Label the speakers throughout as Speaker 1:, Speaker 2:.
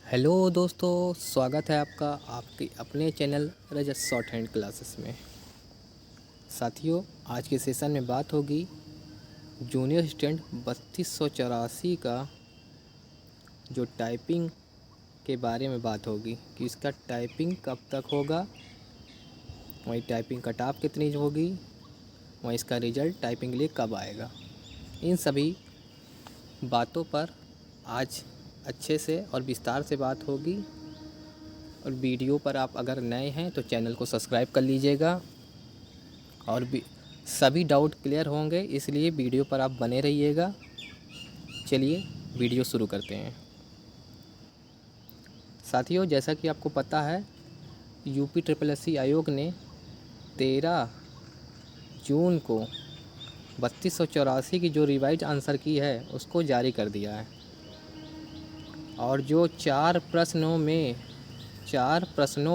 Speaker 1: Hello दोस्तों, स्वागत है आपका आपके अपने चैनल रजत शॉर्ट हैंड क्लासेस में। साथियों, आज के सेशन में बात होगी जूनियर स्टैंड 3284 का जो टाइपिंग के बारे में बात होगी कि इसका टाइपिंग कब तक होगा, वहीं टाइपिंग कट ऑफ कितनी होगी, वहीं इसका रिज़ल्ट टाइपिंग के लिए कब आएगा। इन सभी बातों पर आज अच्छे से और विस्तार से बात होगी। और वीडियो पर आप अगर नए हैं तो चैनल को सब्सक्राइब कर लीजिएगा और भी सभी डाउट क्लियर होंगे, इसलिए वीडियो पर आप बने रहिएगा। चलिए वीडियो शुरू करते हैं। साथियों, जैसा कि आपको पता है, यूपी ट्रिपल एस सी आयोग ने 13 जून को 3284 की जो रिवाइज आंसर की है उसको जारी कर दिया है। और जो चार प्रश्नों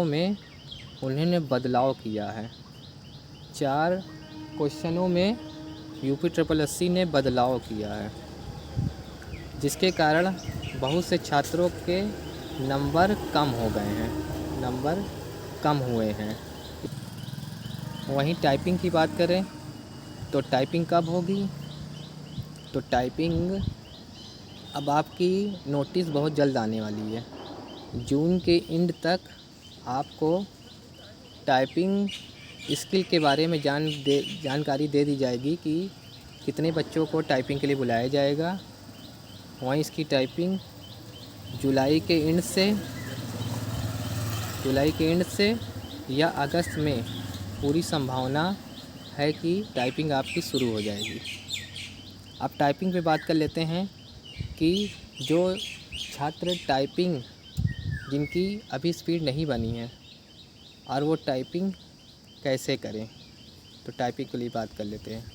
Speaker 1: में उन्होंने बदलाव किया है। 4 क्वेश्चनों में यूपी ट्रिपल एस सी ने बदलाव किया है, जिसके कारण बहुत से छात्रों के नंबर कम हो गए हैं, नंबर कम हुए हैं। वहीं टाइपिंग की बात करें तो टाइपिंग कब होगी, तो टाइपिंग अब आपकी नोटिस बहुत जल्द आने वाली है। जून के एंड तक आपको टाइपिंग स्किल के बारे में जानकारी दे दी जाएगी कि कितने बच्चों को टाइपिंग के लिए बुलाया जाएगा। वहीं इसकी टाइपिंग जुलाई के एंड से या अगस्त में पूरी संभावना है कि टाइपिंग आपकी शुरू हो जाएगी। अब टाइपिंग पे बात कर लेते हैं कि जो छात्र टाइपिंग जिनकी अभी स्पीड नहीं बनी है और वो टाइपिंग कैसे करें, तो टाइपिंग के लिए बात कर लेते हैं।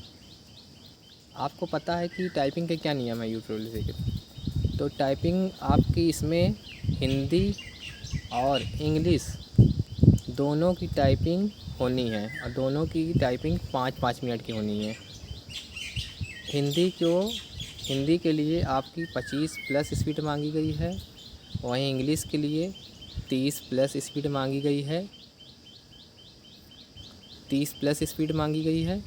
Speaker 1: आपको पता है कि टाइपिंग के क्या नियम है यूट्यूब से। तो टाइपिंग आपकी इसमें हिंदी और इंग्लिश दोनों की टाइपिंग होनी है और दोनों की टाइपिंग 5-5 मिनट की होनी है। हिंदी के लिए आपकी 25 प्लस स्पीड मांगी गई है, वहीं इंग्लिश के लिए 30 प्लस स्पीड मांगी गई है, 30 प्लस स्पीड मांगी गई है।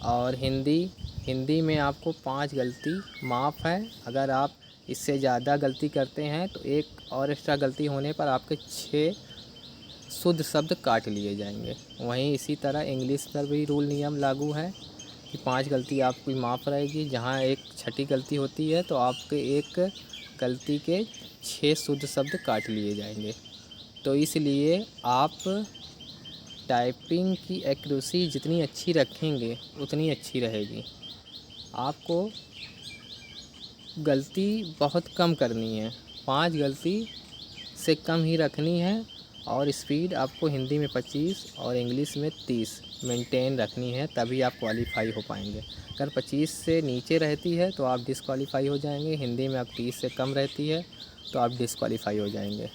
Speaker 1: और हिंदी में आपको 5 गलती माफ़ है। अगर आप इससे ज़्यादा गलती करते हैं तो एक और एक्स्ट्रा गलती होने पर आपके 6 शुद्ध शब्द काट लिए जाएंगे। वहीं इसी तरह इंग्लिश पर भी रूल नियम लागू है कि 5 गलती आपकी माफ़ रहेगी। जहां एक छठी गलती होती है तो आपके एक गलती के 6 शुद्ध शब्द काट लिए जाएंगे। तो इसलिए आप टाइपिंग की एक्यूरेसी जितनी अच्छी रखेंगे उतनी अच्छी रहेगी। आपको गलती बहुत कम करनी है, 5 गलती से कम ही रखनी है। और स्पीड आपको हिंदी में 25 और इंग्लिश में 30 मेंटेन रखनी है, तभी आप क्वालिफाई हो पाएंगे। अगर 25 से नीचे रहती है तो आप डिसक्वालीफाई हो जाएंगे। हिंदी में आप 30 से कम रहती है तो आप डिसक्वालीफाई हो जाएंगे।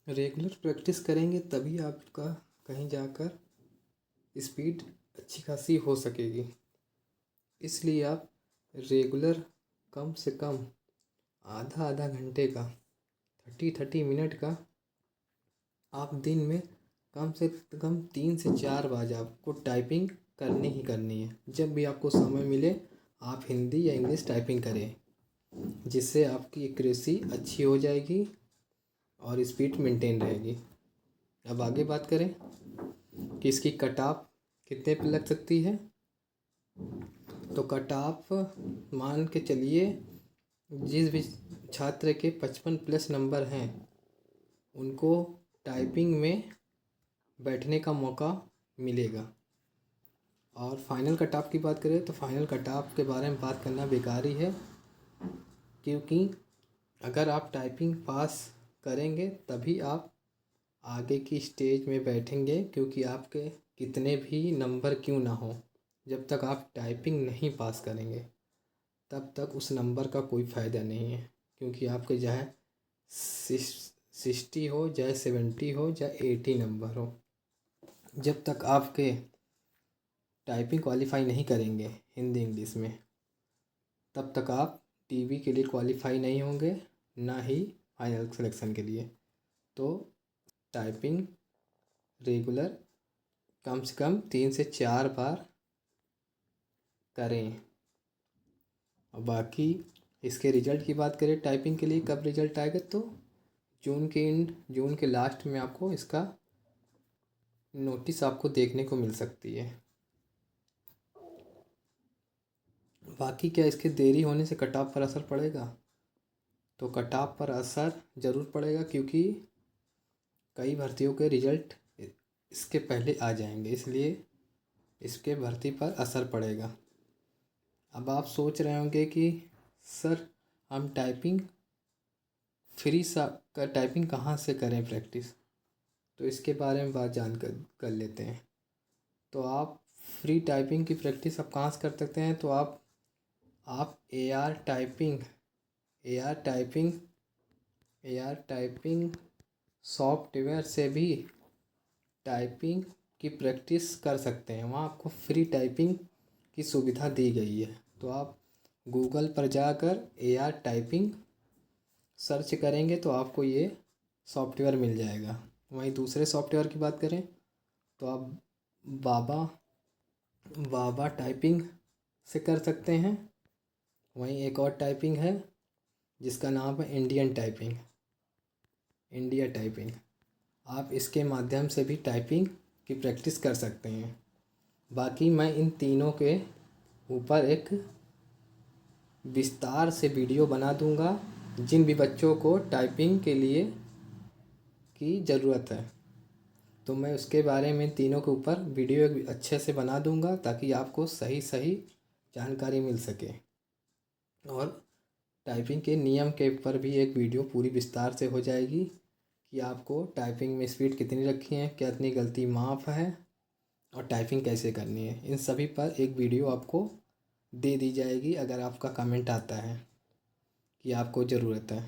Speaker 1: रेगुलर प्रैक्टिस करेंगे तभी आपका कहीं जाकर स्पीड अच्छी खासी हो सकेगी। इसलिए आप रेगुलर कम से कम आधा आधा घंटे का 30 मिनट का आप दिन में कम से कम 3 से 4 बार आपको टाइपिंग करनी ही करनी है। जब भी आपको समय मिले आप हिंदी या इंग्लिश टाइपिंग करें, जिससे आपकी एक्यूरेसी अच्छी हो जाएगी और स्पीड मेंटेन रहेगी। अब आगे बात करें कि इसकी कट ऑफ कितने पे लग सकती है। तो कट ऑफ मान के चलिए जिस भी छात्र के 55 प्लस नंबर हैं उनको टाइपिंग में बैठने का मौका मिलेगा। और फाइनल कट ऑफ की बात करें तो फाइनल कट ऑफ के बारे में बात करना बेकार ही है, क्योंकि अगर आप टाइपिंग पास करेंगे तभी आप आगे की स्टेज में बैठेंगे। क्योंकि आपके कितने भी नंबर क्यों ना हो, जब तक आप टाइपिंग नहीं पास करेंगे तब तक उस नंबर का कोई फ़ायदा नहीं है। क्योंकि आपके चाहे 60 हो, चाहे 70 हो, चाहे 80 नंबर हो, जब तक आपके टाइपिंग क्वालिफाई नहीं करेंगे हिंदी इंग्लिश में, तब तक आप टीवी के लिए क्वालिफाई नहीं होंगे ना ही फाइनल सिलेक्शन के लिए। तो टाइपिंग रेगुलर कम से कम 3 से 4 बार करें। और बाकी इसके रिज़ल्ट की बात करें, टाइपिंग के लिए कब रिज़ल्ट आएगा, तो जून के लास्ट में आपको इसका नोटिस आपको देखने को मिल सकती है। बाकी क्या इसके देरी होने से कट ऑफ पर असर पड़ेगा, तो कट ऑफ पर असर ज़रूर पड़ेगा, क्योंकि कई भर्तियों के रिज़ल्ट इसके पहले आ जाएंगे, इसलिए इसके भर्ती पर असर पड़ेगा। अब आप सोच रहे होंगे कि सर हम टाइपिंग टाइपिंग कहाँ से करें प्रैक्टिस, तो इसके बारे में बात जान कर लेते हैं। तो आप फ्री टाइपिंग की प्रैक्टिस आप कहाँ से कर सकते हैं, तो आप AR टाइपिंग सॉफ्टवेयर से भी टाइपिंग की प्रैक्टिस कर सकते हैं। वहाँ आपको फ्री टाइपिंग की सुविधा दी गई है। तो आप गूगल पर जाकर AR टाइपिंग सर्च करेंगे तो आपको ये सॉफ्टवेयर मिल जाएगा। वहीं दूसरे सॉफ्टवेयर की बात करें तो आप बाबा टाइपिंग से कर सकते हैं। वहीं एक और टाइपिंग है जिसका नाम है इंडिया टाइपिंग। आप इसके माध्यम से भी टाइपिंग की प्रैक्टिस कर सकते हैं। बाकी मैं इन तीनों के ऊपर एक विस्तार से वीडियो बना दूंगा, जिन भी बच्चों को टाइपिंग के लिए की ज़रूरत है, तो मैं उसके बारे में तीनों के ऊपर वीडियो एक अच्छे से बना दूंगा, ताकि आपको सही जानकारी मिल सके। और टाइपिंग के नियम के ऊपर भी एक वीडियो पूरी विस्तार से हो जाएगी कि आपको टाइपिंग में स्पीड कितनी रखी है, कितनी गलती माफ़ है, और टाइपिंग कैसे करनी है। इन सभी पर एक वीडियो आपको दे दी जाएगी अगर आपका कमेंट आता है कि आपको ज़रूरत है।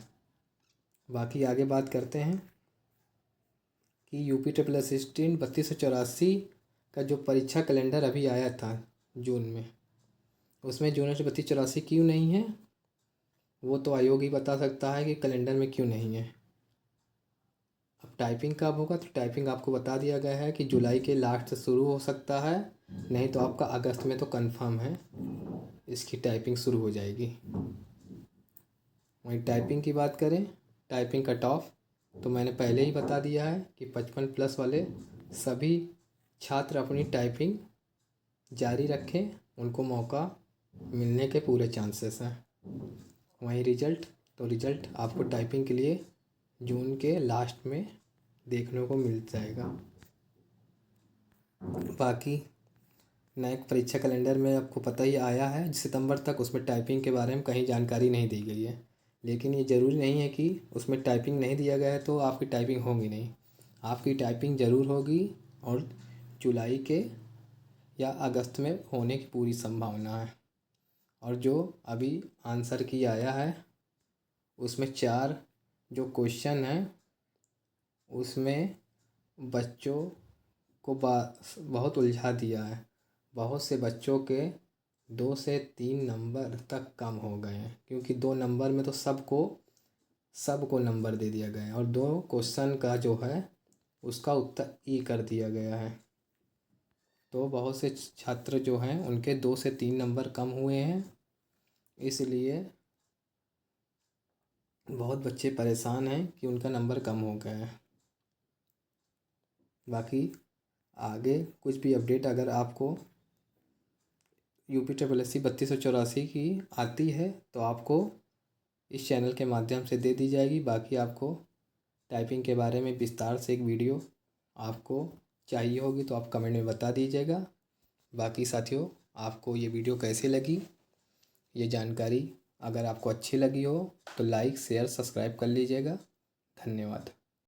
Speaker 1: बाकी आगे बात करते हैं कि UP-SST 3284 का जो परीक्षा कैलेंडर अभी आया था जून में, उसमें जून 3284 क्यों नहीं है, वो तो आयोग ही बता सकता है कि कैलेंडर में क्यों नहीं है। अब टाइपिंग कब होगा, तो टाइपिंग आपको बता दिया गया है कि जुलाई के लास्ट से शुरू हो सकता है, नहीं तो आपका अगस्त में तो कंफर्म है इसकी टाइपिंग शुरू हो जाएगी। वहीं टाइपिंग की बात करें, टाइपिंग कट ऑफ तो मैंने पहले ही बता दिया है कि 55+ वाले सभी छात्र अपनी टाइपिंग जारी रखें, उनको मौका मिलने के पूरे चांसेस हैं। वहीं रिज़ल्ट आपको टाइपिंग के लिए जून के लास्ट में देखने को मिल जाएगा। बाकी नए परीक्षा कैलेंडर में आपको पता ही आया है सितंबर तक, उसमें टाइपिंग के बारे में कहीं जानकारी नहीं दी गई है। लेकिन ये ज़रूरी नहीं है कि उसमें टाइपिंग नहीं दिया गया है तो आपकी टाइपिंग होगी नहीं, आपकी टाइपिंग ज़रूर होगी, और जुलाई के या अगस्त में होने की पूरी संभावना है। और जो अभी आंसर की आया है उसमें 4 जो क्वेश्चन हैं उसमें बच्चों को बहुत उलझा दिया है। बहुत से बच्चों के 2 से 3 नंबर तक कम हो गए हैं, क्योंकि 2 नंबर में तो सबको नंबर दे दिया गया है, और 2 क्वेश्चन का जो है उसका उत्तर ई कर दिया गया है। तो बहुत से छात्र जो हैं उनके 2 से 3 नंबर कम हुए हैं, इसलिए बहुत बच्चे परेशान हैं कि उनका नंबर कम हो गया है। बाकी आगे कुछ भी अपडेट अगर आपको UP-SST 3284 की आती है तो आपको इस चैनल के माध्यम से दे दी जाएगी। बाकी आपको टाइपिंग के बारे में विस्तार से एक वीडियो आपको चाहिए होगी तो आप कमेंट में बता दीजिएगा। बाकी साथियों, आपको ये वीडियो कैसे लगी, ये जानकारी अगर आपको अच्छी लगी हो तो लाइक शेयर सब्सक्राइब कर लीजिएगा। धन्यवाद।